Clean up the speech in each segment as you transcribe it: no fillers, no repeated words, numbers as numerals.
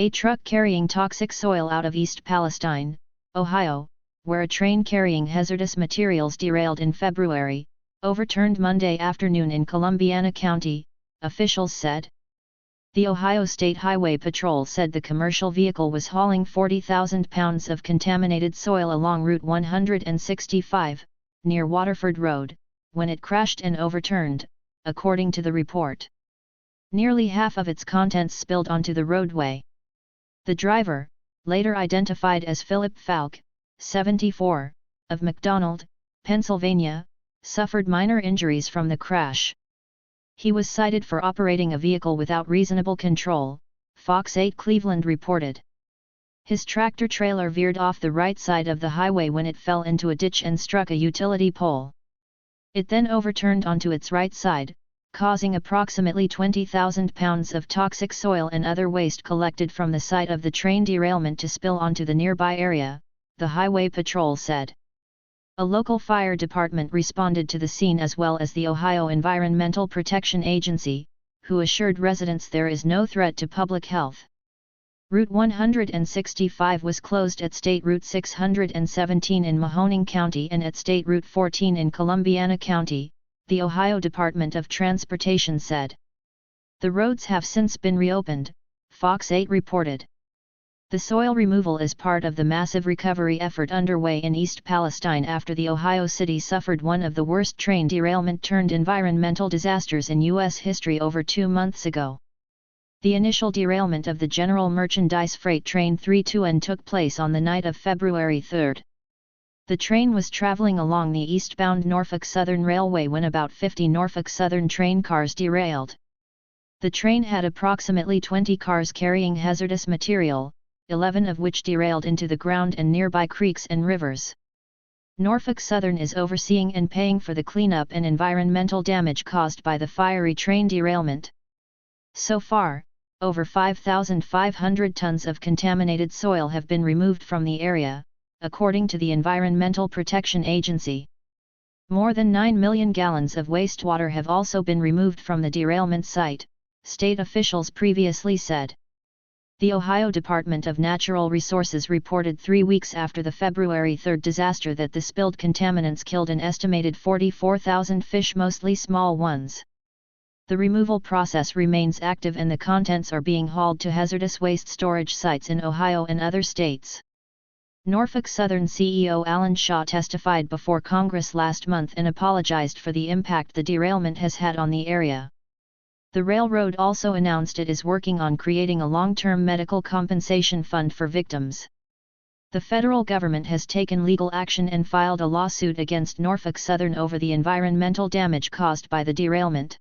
A truck carrying toxic soil out of East Palestine, Ohio, where a train carrying hazardous materials derailed in February, overturned Monday afternoon in Columbiana County, officials said. The Ohio State Highway Patrol said the commercial vehicle was hauling 40,000 pounds of contaminated soil along Route 165, near Waterford Road, when it crashed and overturned, according to the report. Nearly half of its contents spilled onto the roadway. The driver, later identified as Philip Falk, 74, of McDonald, Pennsylvania, suffered minor injuries from the crash. He was cited for operating a vehicle without reasonable control, Fox 8 Cleveland reported. His tractor-trailer veered off the right side of the highway when it fell into a ditch and struck a utility pole. It then overturned onto its right side, causing approximately 20,000 pounds of toxic soil and other waste collected from the site of the train derailment to spill onto the nearby area, the Highway Patrol said. A local fire department responded to the scene as well as the Ohio Environmental Protection Agency, who assured residents there is no threat to public health. Route 165 was closed at State Route 617 in Mahoning County and at State Route 14 in Columbiana County, the Ohio Department of Transportation said. The roads have since been reopened, Fox 8 reported. The soil removal is part of the massive recovery effort underway in East Palestine after the Ohio city suffered one of the worst train derailment-turned-environmental disasters in U.S. history over 2 months ago. The initial derailment of the general merchandise freight train 32N took place on the night of February 3. The train was traveling along the eastbound Norfolk Southern Railway when about 50 Norfolk Southern train cars derailed. The train had approximately 20 cars carrying hazardous material, 11 of which derailed into the ground and nearby creeks and rivers. Norfolk Southern is overseeing and paying for the cleanup and environmental damage caused by the fiery train derailment. So far, over 5,500 tons of contaminated soil have been removed from the area, according to the Environmental Protection Agency. More than 9 million gallons of wastewater have also been removed from the derailment site, state officials previously said. The Ohio Department of Natural Resources reported 3 weeks after the February 3 disaster that the spilled contaminants killed an estimated 44,000 fish, mostly small ones. The removal process remains active and the contents are being hauled to hazardous waste storage sites in Ohio and other states. Norfolk Southern CEO Alan Shaw testified before Congress last month and apologized for the impact the derailment has had on the area. The railroad also announced it is working on creating a long-term medical compensation fund for victims. The federal government has taken legal action and filed a lawsuit against Norfolk Southern over the environmental damage caused by the derailment.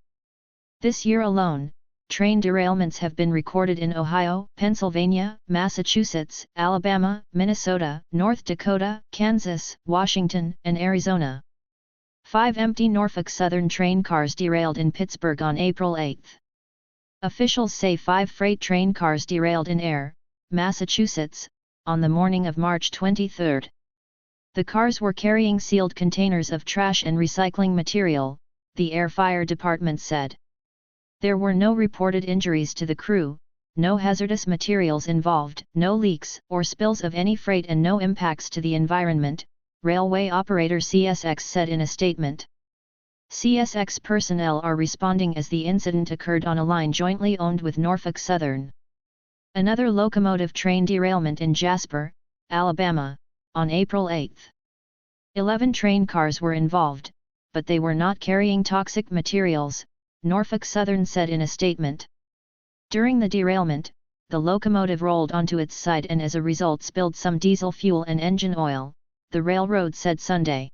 This year alone, train derailments have been recorded in Ohio, Pennsylvania, Massachusetts, Alabama, Minnesota, North Dakota, Kansas, Washington, and Arizona. 5 empty Norfolk Southern train cars derailed in Pittsburgh on April 8. Officials say 5 freight train cars derailed in Ayer, Massachusetts, on the morning of March 23. The cars were carrying sealed containers of trash and recycling material, the Ayer Fire Department said. There were no reported injuries to the crew, no hazardous materials involved, no leaks or spills of any freight and no impacts to the environment, railway operator CSX said in a statement. CSX personnel are responding as the incident occurred on a line jointly owned with Norfolk Southern. Another locomotive train derailment in Jasper, Alabama, on April 8. 11 train cars were involved, but they were not carrying toxic materials, Norfolk Southern said in a statement. During the derailment, the locomotive rolled onto its side and as a result spilled some diesel fuel and engine oil, the railroad said Sunday.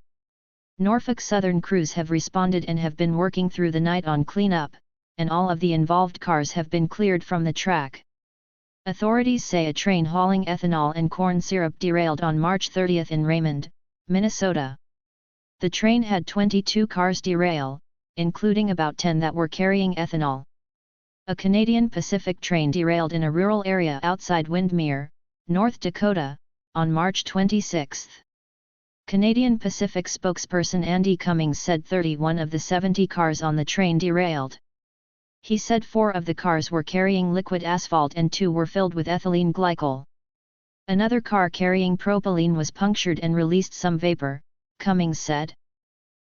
Norfolk Southern crews have responded and have been working through the night on cleanup, and all of the involved cars have been cleared from the track. Authorities say a train hauling ethanol and corn syrup derailed on March 30 in Raymond, Minnesota. The train had 22 cars derail, including about 10 that were carrying ethanol. A Canadian Pacific train derailed in a rural area outside Windmere, North Dakota, on March 26. Canadian Pacific spokesperson Andy Cummings said 31 of the 70 cars on the train derailed. He said 4 of the cars were carrying liquid asphalt and 2 were filled with ethylene glycol. Another car carrying propylene was punctured and released some vapor, Cummings said.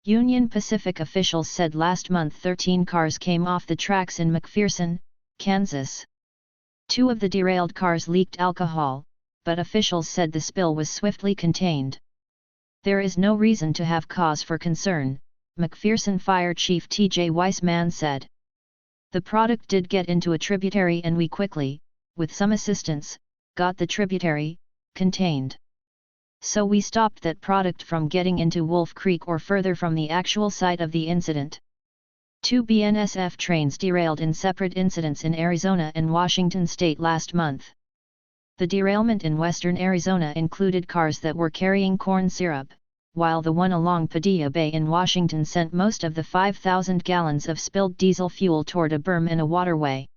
Union Pacific officials said last month 13 cars came off the tracks in McPherson, Kansas. 2 of the derailed cars leaked alcohol, but officials said the spill was swiftly contained. There is no reason to have cause for concern, McPherson Fire Chief T.J. Weissman said. The product did get into a tributary and we quickly, with some assistance, got the tributary contained. So we stopped that product from getting into Wolf Creek or further from the actual site of the incident. 2 BNSF trains derailed in separate incidents in Arizona and Washington state last month. The derailment in western Arizona included cars that were carrying corn syrup, while the one along Padilla Bay in Washington sent most of the 5,000 gallons of spilled diesel fuel toward a berm in a waterway.